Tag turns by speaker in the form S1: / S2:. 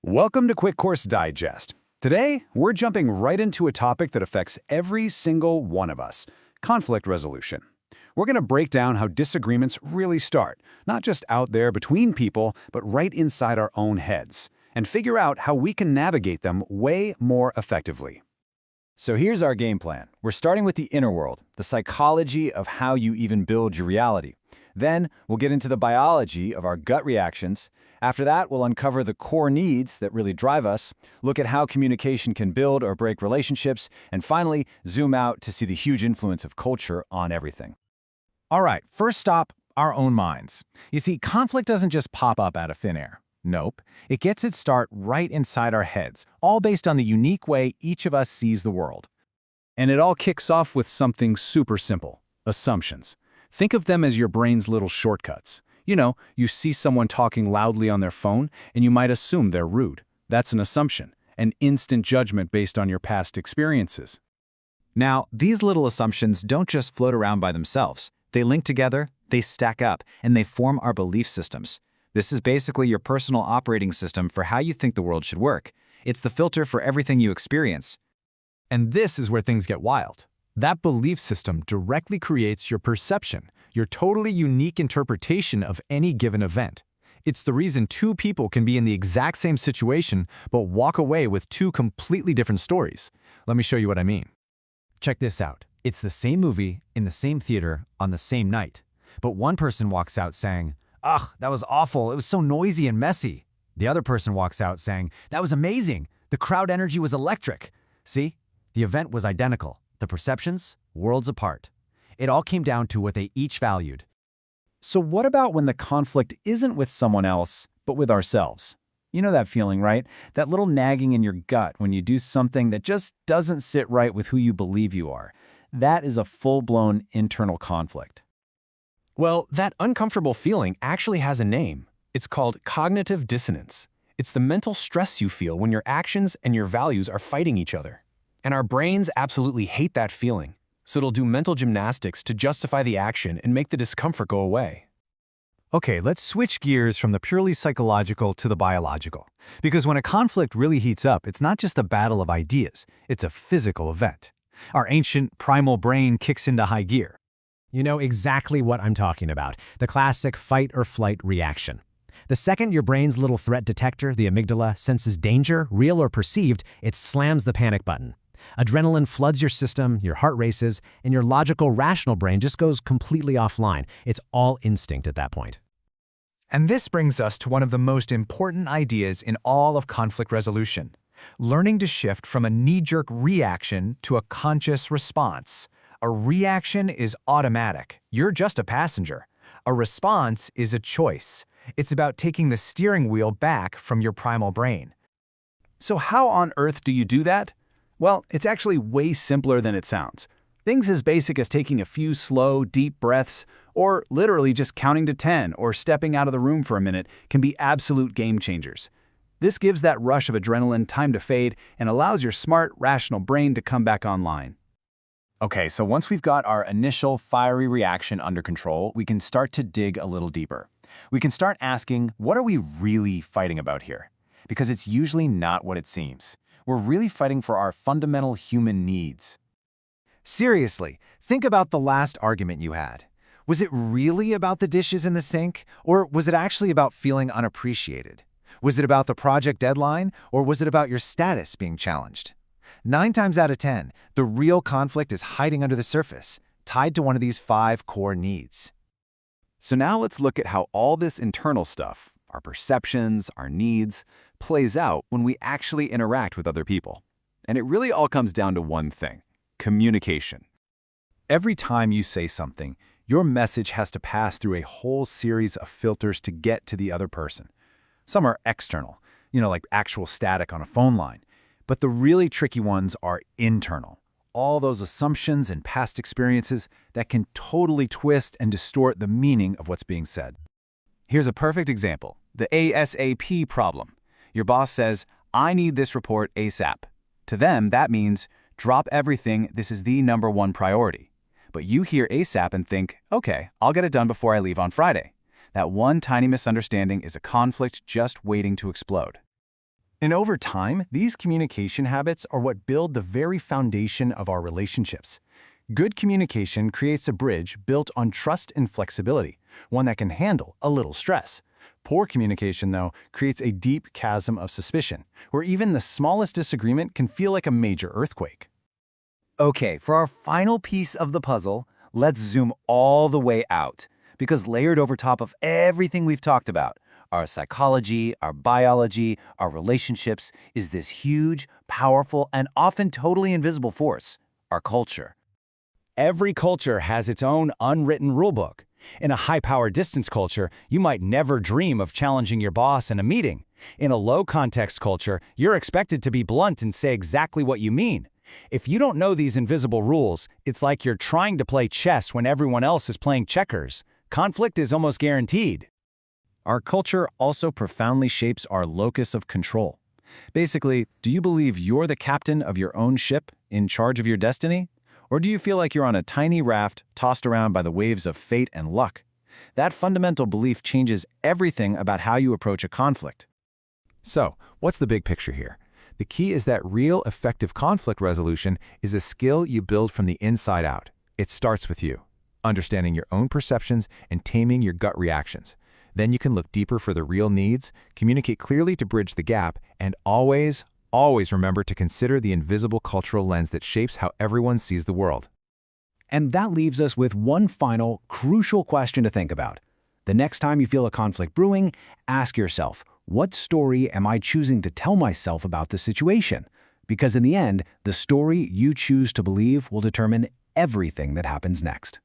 S1: Welcome to Quick Course Digest. Today, we're jumping right into a topic that affects every single one of us: conflict resolution. We're going to break down how disagreements really start, not just out there between people, but right inside our own heads, and figure out how we can navigate them way more effectively.
S2: So here's our game plan. We're starting with the inner world, the psychology of how you even build your reality. Then we'll get into the biology of our gut reactions. After that, we'll uncover the core needs that really drive us, look at how communication can build or break relationships, and finally, zoom out to see the huge influence of culture on everything.
S3: All right, first stop, our own minds. You see, conflict doesn't just pop up out of thin air. Nope, it gets its start right inside our heads, all based on the unique way each of us sees the world.
S1: And it all kicks off with something super simple: assumptions. Think of them as your brain's little shortcuts. You know, you see someone talking loudly on their phone, and you might assume they're rude. That's an assumption, an instant judgment based on your past experiences.
S3: Now, these little assumptions don't just float around by themselves. They link together, they stack up, and they form our belief systems. This is basically your personal operating system for how you think the world should work. It's the filter for everything you experience.
S4: And this is where things get wild. That belief system directly creates your perception, your totally unique interpretation of any given event. It's the reason two people can be in the exact same situation but walk away with two completely different stories. Let me show you what I mean. Check this out. It's the same movie in the same theater on the same night. But one person walks out saying, "Ugh, that was awful. It was so noisy and messy." The other person walks out saying, "That was amazing. The crowd energy was electric." See? The event was identical. The perceptions, worlds apart. It all came down to what they each valued.
S2: So what about when the conflict isn't with someone else, but with ourselves? You know that feeling, right? That little nagging in your gut when you do something that just doesn't sit right with who you believe you are. That is a full-blown internal conflict.
S4: Well, that uncomfortable feeling actually has a name. It's called cognitive dissonance. It's the mental stress you feel when your actions and your values are fighting each other. And our brains absolutely hate that feeling, so it'll do mental gymnastics to justify the action and make the discomfort go away. Okay, let's switch gears from the purely psychological to the biological. Because when a conflict really heats up, it's not just a battle of ideas, it's a physical event. Our ancient primal brain kicks into high gear.
S5: You know exactly what I'm talking about, the classic fight or flight reaction. The second your brain's little threat detector, the amygdala, senses danger, real or perceived, it slams the panic button. Adrenaline floods your system, your heart races, and your logical, rational brain just goes completely offline. It's all instinct at that point.
S3: And this brings us to one of the most important ideas in all of conflict resolution: learning to shift from a knee-jerk reaction to a conscious response. A reaction is automatic. You're just a passenger. A response is a choice. It's about taking the steering wheel back from your primal brain.
S1: So how on earth do you do that? Well, it's actually way simpler than it sounds. Things as basic as taking a few slow, deep breaths, or literally just counting to 10 or stepping out of the room for a minute can be absolute game changers. This gives that rush of adrenaline time to fade and allows your smart, rational brain to come back online.
S2: Okay, so once we've got our initial fiery reaction under control, we can start to dig a little deeper. We can start asking, what are we really fighting about here? Because it's usually not what it seems. We're really fighting for our fundamental human needs.
S3: Seriously, think about the last argument you had. Was it really about the dishes in the sink, or was it actually about feeling unappreciated? Was it about the project deadline, or was it about your status being challenged? 9 times out of 10, the real conflict is hiding under the surface, tied to one of these 5 core needs.
S1: So now let's look at how all this internal stuff, our perceptions, our needs, plays out when we actually interact with other people. And it really all comes down to one thing: communication. Every time you say something, your message has to pass through a whole series of filters to get to the other person. Some are external, like actual static on a phone line. But the really tricky ones are internal. All those assumptions and past experiences that can totally twist and distort the meaning of what's being said. Here's a perfect example: the ASAP problem. Your boss says, "I need this report ASAP." To them, that means, drop everything, this is the #1 priority. But you hear ASAP and think, okay, I'll get it done before I leave on Friday. That one tiny misunderstanding is a conflict just waiting to explode.
S3: And over time, these communication habits are what build the very foundation of our relationships. Good communication creates a bridge built on trust and flexibility, one that can handle a little stress. Poor communication, though, creates a deep chasm of suspicion, where even the smallest disagreement can feel like a major earthquake.
S2: Okay, for our final piece of the puzzle, let's zoom all the way out. Because layered over top of everything we've talked about, our psychology, our biology, our relationships, is this huge, powerful, and often totally invisible force, our culture. Every culture has its own unwritten rulebook. In a high-power distance culture, you might never dream of challenging your boss in a meeting. In a low-context culture, you're expected to be blunt and say exactly what you mean. If you don't know these invisible rules, it's like you're trying to play chess when everyone else is playing checkers. Conflict is almost guaranteed. Our culture also profoundly shapes our locus of control. Basically, do you believe you're the captain of your own ship, in charge of your destiny? Or do you feel like you're on a tiny raft tossed around by the waves of fate and luck? That fundamental belief changes everything about how you approach a conflict.
S1: So, what's the big picture here? The key is that real, effective conflict resolution is a skill you build from the inside out. It starts with you, understanding your own perceptions and taming your gut reactions. Then you can look deeper for the real needs, communicate clearly to bridge the gap, and always remember to consider the invisible cultural lens that shapes how everyone sees the world.
S2: And that leaves us with one final, crucial question to think about. The next time you feel a conflict brewing, ask yourself, what story am I choosing to tell myself about the situation? Because in the end, the story you choose to believe will determine everything that happens next.